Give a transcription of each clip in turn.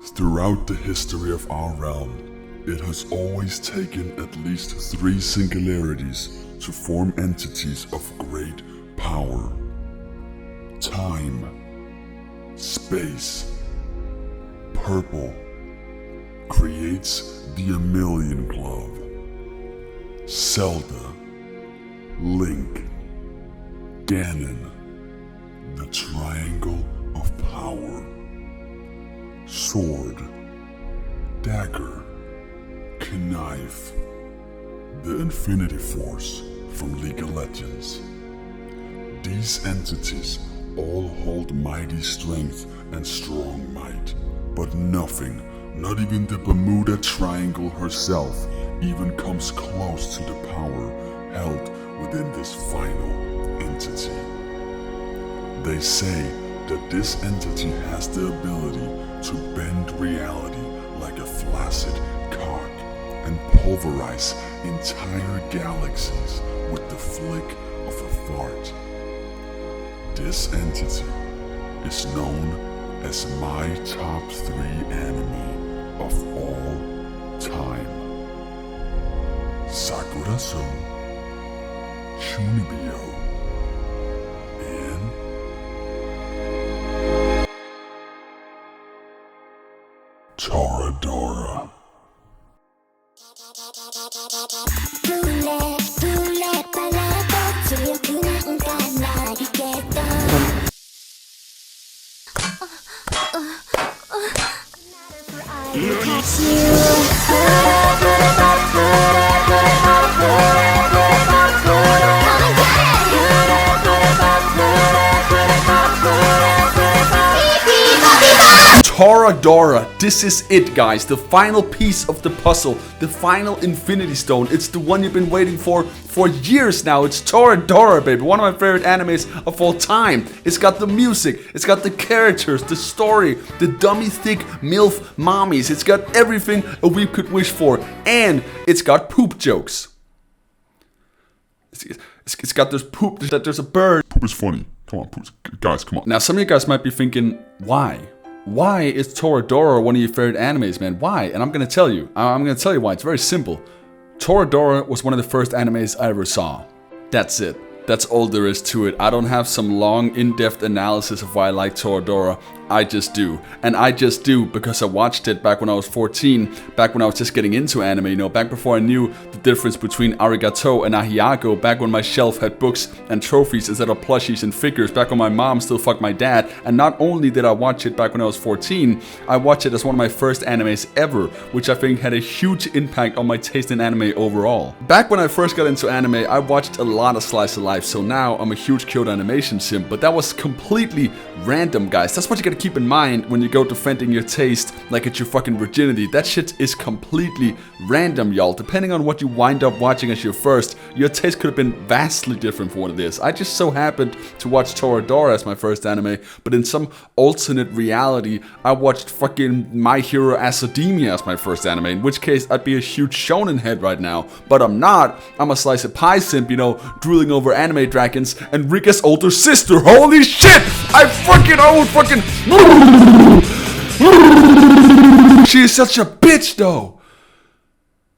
Throughout the history of our realm, it has always taken at least 3 singularities to form entities of great power. Time, space, purple creates the Amelian Glove. Zelda, Link, Ganon, the Triangle of Power. Sword, Dagger, Knife, the Infinity Force from League of Legends. These entities all hold mighty strength and strong might, but nothing, not even the Bermuda Triangle herself, even comes close to the power held within this final entity. They say that this entity has the ability to bend reality like a flaccid cock and pulverize entire galaxies with the flick of a fart. This entity is known as my top 3 enemy of all time. Sakura-sun, Chunibyo, and Toradora. Toradora, this is it, guys, the final piece of the puzzle, the final Infinity Stone. It's the one you've been waiting for years now. It's Toradora, baby, one of my favorite animes of all time. It's got the music, it's got the characters, the story, the dummy thick MILF mommies. It's got everything a weeb could wish for, and it's got poop jokes. It's got this poop, that there's a bird. Poop is funny. Come on, poop. Guys, come on. Now, some of you guys might be thinking, why? Why is Toradora one of your favorite animes, man? Why? And I'm gonna tell you. I'm gonna tell you why. It's very simple. Toradora was one of the first animes I ever saw. That's it. That's all there is to it. I don't have some long, in-depth analysis of why I like Toradora. I just do. And I just do because I watched it back when I was 14, back when I was just getting into anime, you know, back before I knew the difference between arigato and ahiago, back when my shelf had books and trophies instead of plushies and figures, back when my mom still fucked my dad. And not only did I watch it back when I was 14, I watched it as one of my first animes ever, which I think had a huge impact on my taste in anime overall. Back when I first got into anime, I watched a lot of slice of life, so now I'm a huge Kyoto animation simp, but that was completely random, guys. That's what you gotta keep in mind when you go defending your taste like it's your fucking virginity. That shit is completely random, y'all. Depending on what you wind up watching as your first, your taste could have been vastly different from what it is. I just so happened to watch Toradora as my first anime, but in some alternate reality, I watched fucking My Hero Academia as my first anime, in which case I'd be a huge shonen head right now. But I'm not. I'm a slice of pie simp, you know, drooling over anime dragons and Rika's older sister. Holy shit! I fucking own fucking... She is such a bitch, though.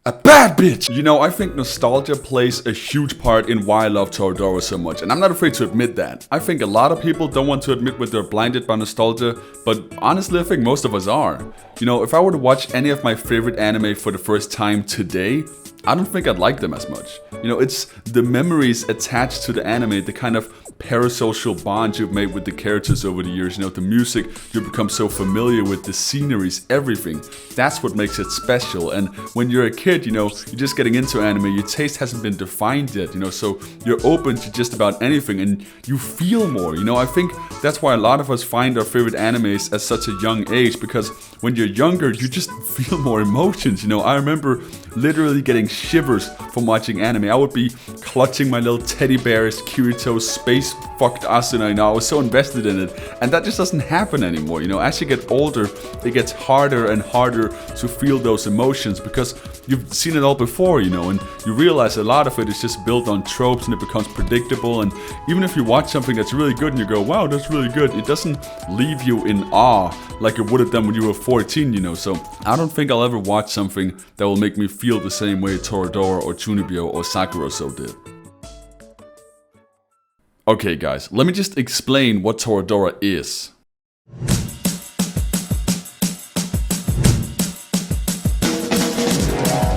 A bad bitch. You know, I think nostalgia plays a huge part in why I love Toradora so much, and I'm not afraid to admit that. I think a lot of people don't want to admit when they're blinded by nostalgia, but honestly, I think most of us are. You know, if I were to watch any of my favorite anime for the first time today, I don't think I'd like them as much. You know, it's the memories attached to the anime, the kind of parasocial bond you've made with the characters over the years, you know, the music you become so familiar with, the sceneries, everything. That's what makes it special. And when you're a kid, you know, you're just getting into anime, your taste hasn't been defined yet, you know, so you're open to just about anything and you feel more, you know. I think that's why a lot of us find our favorite animes at such a young age, because when you're younger, you just feel more emotions, you know. I remember literally getting shivers from watching anime. I would be clutching my little teddy bears, Kirito's space she's fucked Asuna, you know, I was so invested in it. And that just doesn't happen anymore, you know. As you get older, it gets harder and harder to feel those emotions because you've seen it all before, you know, and you realize a lot of it is just built on tropes and it becomes predictable. And even if you watch something that's really good and you go, wow, that's really good, it doesn't leave you in awe like it would have done when you were 14, you know. So I don't think I'll ever watch something that will make me feel the same way Toradora or Chunibyo or Sakura-so did. Okay guys, let me just explain what Toradora is.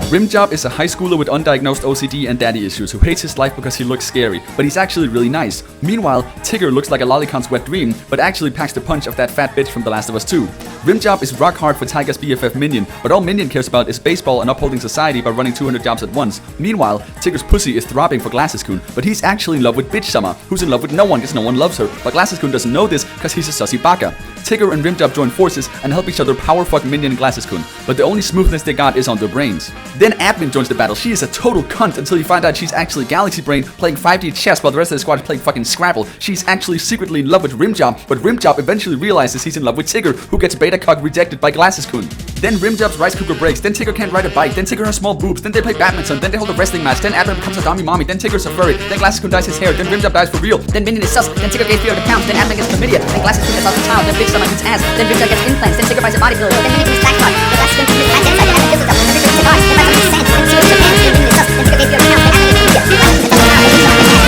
Rimjob is a high schooler with undiagnosed OCD and daddy issues who hates his life because he looks scary, but he's actually really nice. Meanwhile, Tigger looks like a lollicon's wet dream, but actually packs the punch of that fat bitch from The Last of Us 2. Rimjob is rock hard for Taiga's BFF Minion, but all Minion cares about is baseball and upholding society by running 200 jobs at once. Meanwhile, Tigger's pussy is throbbing for Glasses-kun, but he's actually in love with Bitch Summer, who's in love with no one because no one loves her, but Glasses-kun doesn't know this because he's a sussy baka. Tigger and Rimjob join forces and help each other power fuck Minion and Glasses-kun, but the only smoothness they got is on their brains. Then Admin joins the battle. She is a total cunt until you find out she's actually Galaxy Brain playing 5D chess while the rest of the squad is playing fucking Scrabble. She's actually secretly in love with Rimjob, but Rimjob eventually realizes he's in love with Tigger, who gets beta cock rejected by Glasses-kun. Then Rimjob's rice cooker breaks, then Tigger can't ride a bike, then Tigger has small boobs, then they play badminton, then they hold a wrestling match, then Admin becomes a dummy mommy, then Tigger's a furry, then Glasses-kun dyes his hair, then Rimjob dies for real, then Minion is sus, then Tigger gains 300 pounds, then Admin gets chlamydia, then Glasses-kun gets lost a child, then Bitch Summer eats ass, then Rimjob gets implants, then Tigger buys a bodybuilder, then Minion gets black card, then Glasses-kun gets black inside, then Admin kills himself, then Tigger gets cigars, then buys some sand, then Tigger gets Japan, then Minion is sus, then Tigger gains 300 pounds, then Admin gets chlamydia,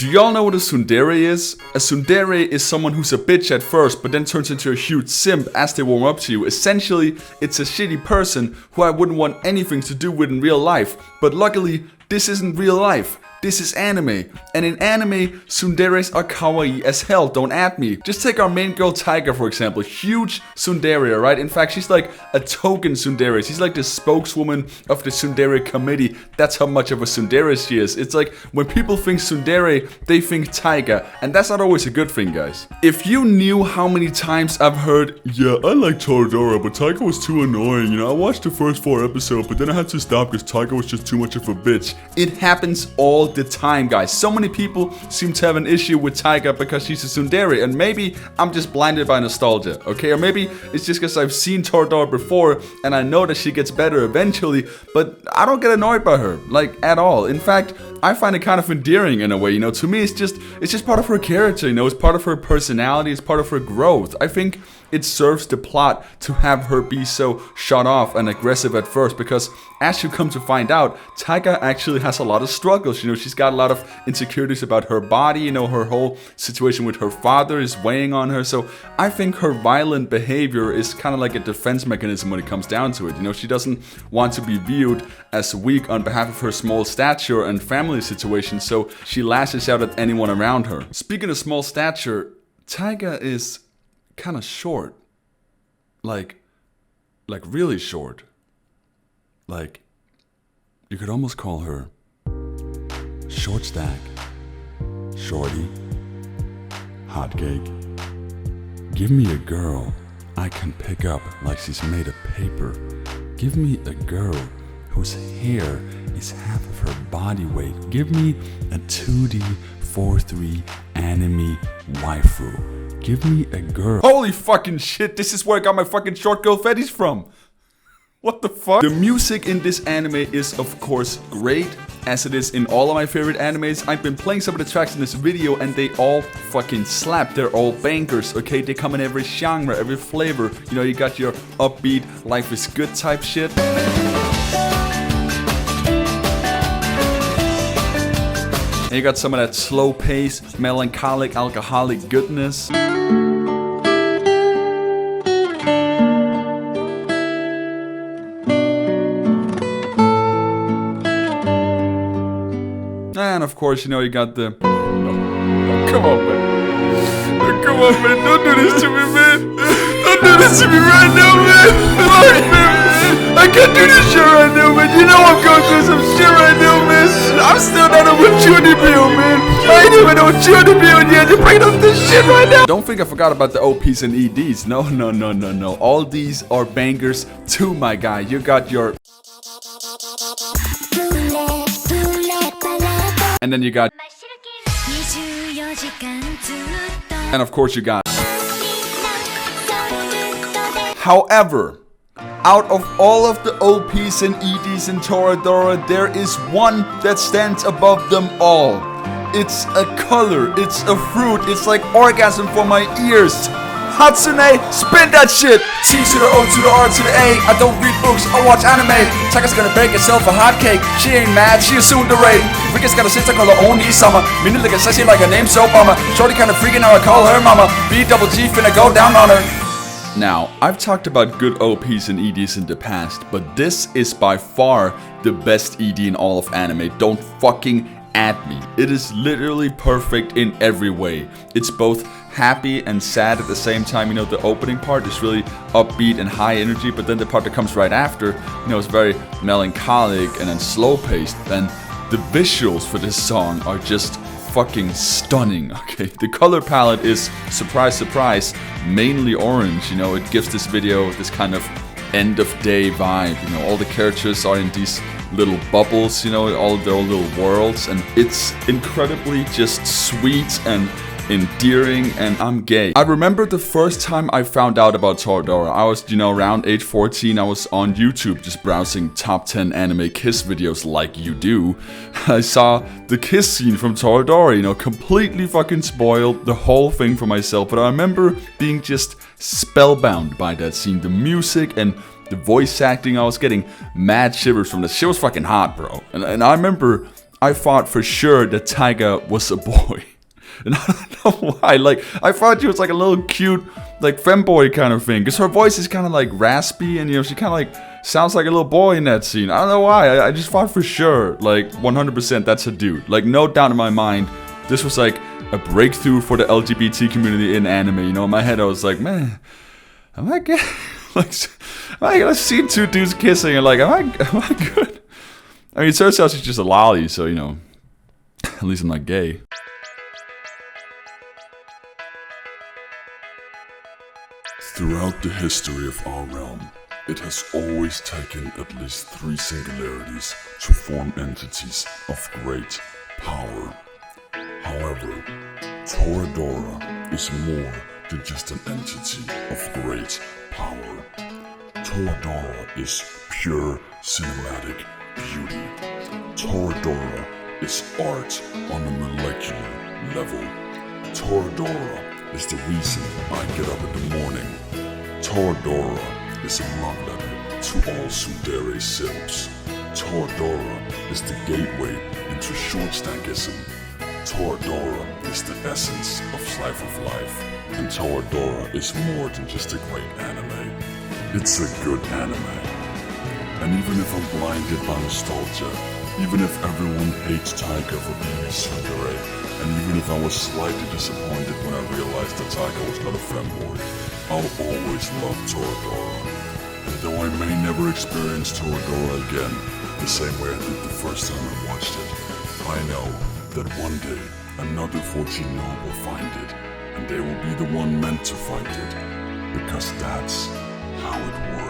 Do y'all know what a tsundere is? A tsundere is someone who's a bitch at first, but then turns into a huge simp as they warm up to you. Essentially, it's a shitty person who I wouldn't want anything to do with in real life. But luckily, this isn't real life. This is anime, and in anime, tsunderes are kawaii as hell, don't at me. Just take our main girl Taiga for example, huge tsundere, right? In fact, she's like a token tsundere. She's like the spokeswoman of the tsundere committee. That's how much of a tsundere she is. It's like, when people think tsundere, they think Taiga, and that's not always a good thing, guys. If you knew how many times I've heard, yeah, I like Toradora, but Taiga was too annoying, you know, I watched the first 4 episodes, but then I had to stop because Taiga was just too much of a bitch. It happens all the time, guys. So many people seem to have an issue with Taiga because she's a tsundere, and maybe I'm just blinded by nostalgia, okay? Or maybe it's just because I've seen Toradora before and I know that she gets better eventually, but I don't get annoyed by her, like, at all. In fact, I find it kind of endearing in a way, you know? To me, it's just part of her character, you know? It's part of her personality, it's part of her growth. I think it serves the plot to have her be so shut off and aggressive at first, because as you come to find out, Taiga actually has a lot of struggles. You know, she's got a lot of insecurities about her body, you know, her whole situation with her father is weighing on her. So I think her violent behavior is kind of like a defense mechanism when it comes down to it. You know, she doesn't want to be viewed as weak on behalf of her small stature and family situation, so she lashes out at anyone around her. Speaking of small stature, Taiga is kind of short, like really short. Like, you could almost call her short stack, shorty, hot cake. Give me a girl I can pick up like she's made of paper. Give me a girl whose hair is half of her body weight. Give me a 2D 4-3 anime waifu. Give me a girl. Holy fucking shit, this is where I got my fucking short girl fetish from. What the fuck? The music in this anime is of course great, as it is in all of my favorite animes. I've been playing some of the tracks in this video and they all fucking slap. They're all bangers, okay? They come in every genre, every flavor. You know, you got your upbeat, life is good type shit. And you got some of that slow pace, melancholic, alcoholic goodness. And of course, you know, you got the... Oh, come on, man. Oh, come on, man. Don't do this to me, man. Don't do this to me right now, man. Fuck, man. I can't do this shit right now, man. You know I'm going through some shit right now, man. I'm still not on with Chunibyo, man. I ain't even on Chunibyo yet. You're bringing up this shit right now. Don't think I forgot about the OPs and EDs. No, no, no, no, no. All these are bangers too, my guy. You got your... And then you got... And of course you got. However, out of all of the OPs and EDs in Toradora, there is one that stands above them all. It's a color, it's a fruit, it's like orgasm for my ears. Hatsune, spin that shit! T to the O to the R to the A. I don't read books, I watch anime. Taka's gonna bake herself a hot cake. She ain't mad, she is soon to raid. Rika's got a sister called her own summer. Minnie looking sexy like her name's so bummer. Shorty kinda freaking out, I call her mama. B-double-G finna go down on her. Now, I've talked about good OPs and EDs in the past, but this is by far the best ED in all of anime. Don't fucking at me. It is literally perfect in every way. It's both happy and sad at the same time. You know, the opening part is really upbeat and high energy, but then the part that comes right after, you know, is very melancholic and then slow paced. And the visuals for this song are just fucking stunning. Okay, the color palette is, surprise surprise, mainly orange. You know, it gives this video this kind of end of day vibe. You know, all the characters are in these little bubbles, you know, all their own little worlds, and it's incredibly just sweet and endearing, and I'm gay. I remember the first time I found out about Toradora. I was, you know, around age 14. I was on YouTube just browsing top 10 anime kiss videos like you do. I saw the kiss scene from Toradora, you know, completely fucking spoiled the whole thing for myself, but I remember being just spellbound by that scene. The music and the voice acting, I was getting mad shivers from this. She was fucking hot, bro. And I remember I thought for sure that Taiga was a boy. And I don't know why. Like, I thought she was like a little cute, like, femboy kind of thing. Because her voice is kind of like raspy and, you know, she kind of like sounds like a little boy in that scene. I don't know why. I just thought for sure, like, 100% that's a dude. Like, no doubt in my mind, this was like a breakthrough for the LGBT community in anime. You know, in my head I was like, man, am I gay? Like, am I gonna see two dudes kissing and like, am I good? I mean, it turns out she's just a lolly, so, you know, at least I'm not gay. Throughout the history of our realm, it has always taken at least 3 singularities to form entities of great power. However, Toradora is more than just an entity of great power. Toradora is pure cinematic beauty. Toradora is art on a molecular level. Toradora is the reason I get up in the morning. Toradora is a love letter to all tsundere simps. Toradora is the gateway into short-stackism. Toradora is the essence of slice of life. And Toradora is more than just a great anime. It's a good anime. And even if I'm blinded by nostalgia, even if everyone hates Taiga for being a tsundere, and even if I was slightly disappointed when I realized that Taiga was not a femboy, I'll always love Toradora. And though I may never experience Toradora again the same way I did the first time I watched it, I know that one day another 14-year-old will find it, and they will be the one meant to find it, because that's how it works.